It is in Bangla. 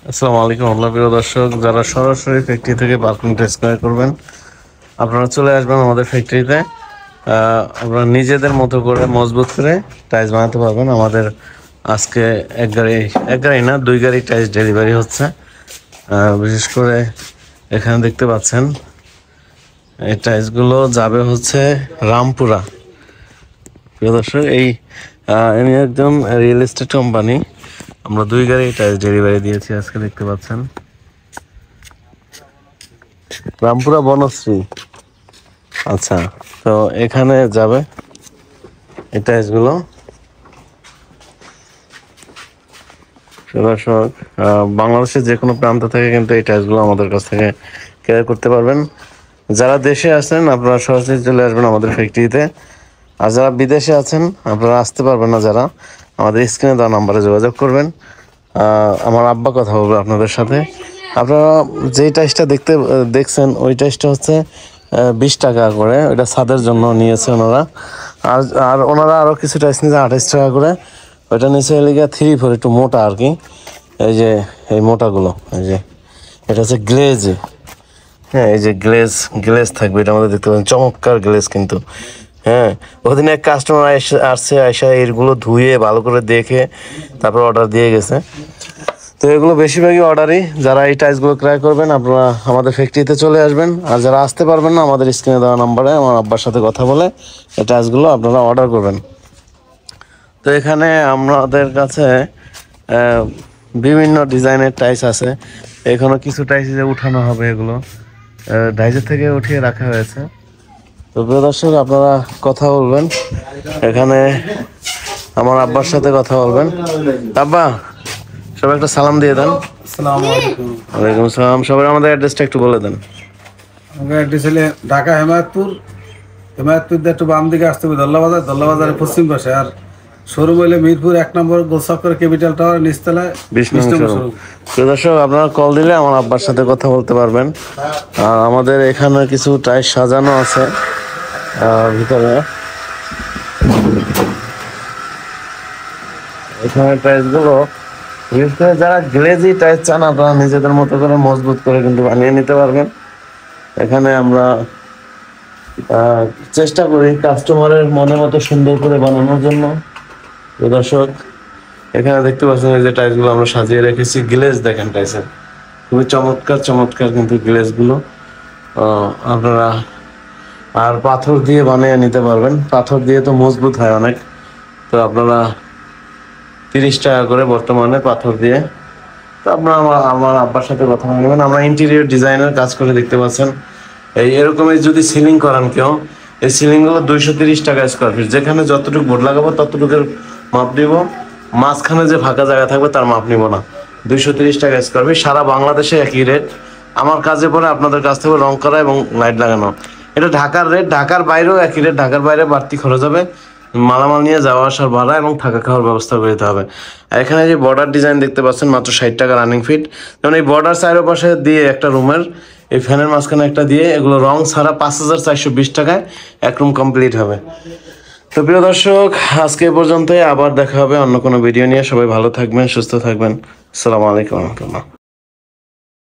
আসসালামু আলাইকুম প্রিয় দর্শক, যারা সরাসরি ফ্যাক্টরি থেকে পার্কিং টাইলস ক্রয় করবেন আপনারা চলে আসবেন আমাদের ফ্যাক্টরিতে। আপনারা নিজেদের মতো করে মজবুত করে টাইলস বানাতে পারবেন। আমাদের আজকে এক গাড়ি না 2 গাড়ি টাইলস ডেলিভারি হচ্ছে। বিশেষ করে এখানে দেখতে পাচ্ছেন এই টাইলসগুলো যাবে হচ্ছে রামপুরা। প্রিয় দর্শক, আমি একদম রিয়েল এস্টেট কোম্পানি, আমরা 2 গাড়ি টাইলস ডেলিভারি দিয়েছি আজকে। দেখতে পাচ্ছেন রামপুরা বনশ্রী। আচ্ছা, তো এখানে যাবে এই টাইলসগুলো। দর্শক, বাংলাদেশের যে কোনো প্রান্ত থেকে কিন্তু এই টাইলসগুলো আমাদের কাছ থেকে ক্রয় করতে পারবেন। যারা দেশে আছেন আপনারা সরাসরি চলে আসবেন আমাদের ফ্যাক্টরিতে, আর যারা বিদেশে আছেন আপনারা আসতে পারবেন না, যারা আমাদের স্ক্রিনে দেওয়া নাম্বারে যোগাযোগ করবেন। আমার আব্বা কথা বলবে আপনাদের সাথে। আপনারা যেই টাইসটা দেখছেন ওই টাইসটা হচ্ছে 20 টাকা করে, ওইটা ছাদের জন্য নিয়েছে ওনারা। আর ওনারা আরও কিছু টাইস নিয়েছে 28 টাকা করে। ওইটা নিয়েছে এলিগা 3-4, একটু মোটা আর কি। এই যে এই মোটাগুলো, এই যে এটা হচ্ছে গ্লেজ। হ্যাঁ, এই যে গ্লেজ থাকবে এটা আমাদের দেখতে পাচ্ছেন, চমৎকার গ্লেজ কিন্তু। হ্যাঁ, ওদিন এক কাস্টমার আসছে, আইসা এগুলো ধুয়ে ভালো করে দেখে তারপর অর্ডার দিয়ে গেছে। তো এগুলো বেশিরভাগই অর্ডারই। যারা এই টাইলসগুলো ক্রয় করবেন আপনারা আমাদের ফ্যাক্টরিতে চলে আসবেন, আর যারা আসতে পারবেন না আমাদের স্ক্রিনে দেওয়া নাম্বারে আমার আব্বার সাথে কথা বলে এই টাইলসগুলো আপনারা অর্ডার করবেন। তো এখানে আমাদের কাছে বিভিন্ন ডিজাইনের টাইলস আছে। এখনো কিছু টাইলস যে উঠানো হবে, এগুলো ডাইজের থেকে উঠিয়ে রাখা হয়েছে। তো প্রিয় দর্শক, আপনারা কথা বলবেন, এখানে আমার আব্বার সাথে কথা বলবেন। আব্বা, সবাই একটা সালাম দিয়ে দেন। আসসালামু আলাইকুম। ওয়ালাইকুম আসসালাম। সবাই আমাদের অ্যাড্রেসটা একটু বলে দেন। আমাদের অ্যাড্রেস হলে ঢাকা হেমায়তপুর দিয়ে একটু বাম দিকে আসতে হবে দল্লাবাজারের পশ্চিম পাশে। আর শোরুম হইলে মিরপুর 1 নম্বর গোলচক্কর ক্যাপিটাল টাওয়ার নিচতলায় 20 নং শোরুম। প্রিয় দর্শক, আপনারা কল দিলে আমার আব্বার সাথে কথা বলতে পারবেন। আর আমাদের এখানে কিছু টাইস সাজানো আছে ভিতরে। এখানে টাইলসগুলো বিশেষ করে যারা গ্লেজি টাইলস চান আপনারা নিজেদের মতো করে মজবুত করে কিন্তু বানিয়ে নিতে পারবেন। এখানে আমরা চেষ্টা করি কাস্টমারের মনের মতো সুন্দর করে বানানোর জন্য। তো দর্শক, এখানে দেখতে পাচ্ছেন এই যে টাইলসগুলো আমরা সাজিয়ে রেখেছি। গ্লেজ দেখেন টাইলসের, খুবই চমৎকার কিন্তু গ্লেজগুলো আপনারা আর পাথর দিয়ে বানিয়ে নিতে পারবেন। পাথর দিয়ে তো মজবুত হয় অনেক। তো আপনারা 30 টাকা করে বর্তমানে পাথর দিয়ে। তো আপনারা আমার আব্বার সাথে কথা বলবেন। আমরা ইন্টেরিয়র ডিজাইনের কাজ করে, দেখতে পাচ্ছেন এরকমই যদি সিলিং করান কেউ, এই সিলিংগুলো 230 টাকা স্কোয়ার ফিট। যেখানে যতটুকু বোর্ড লাগাবো ততটুকুর মাপ নিব, মাঝখানে যে ফাঁকা জায়গা থাকবে তার মাপ নিব না। 230 টাকা স্কোয়ার ফিট, সারা বাংলাদেশে একই রেট। আমার কাজে পরে আপনাদের কাছ থেকে রং করা এবং লাইট লাগানো। এটা ঢাকার রেট, ঢাকার বাইরেও একই রেট। ঢাকার বাইরে বাড়তি খরচ হবে, মালামাল নিয়ে যাওয়া আসার ভাড়া এবং থাকা খাওয়ার ব্যবস্থা করে দিতে হবে। এখানে যে বর্ডার ডিজাইন দেখতে পাচ্ছেন মাত্র 60 টাকা রানিং ফিট। যেমন এই বর্ডার চারো পাশে দিয়ে একটা রুমের এই ফ্যানের মাঝখানে একটা দিয়ে, এগুলো রং ছাড়া 5420 টাকায় এক রুম কমপ্লিট হবে। তো প্রিয় দর্শক, আজকে এ পর্যন্তই। আবার দেখা হবে অন্য কোনো ভিডিও নিয়ে। সবাই ভালো থাকবেন, সুস্থ থাকবেন। আসসালামু আলাইকুম রহমতুল্লাহ।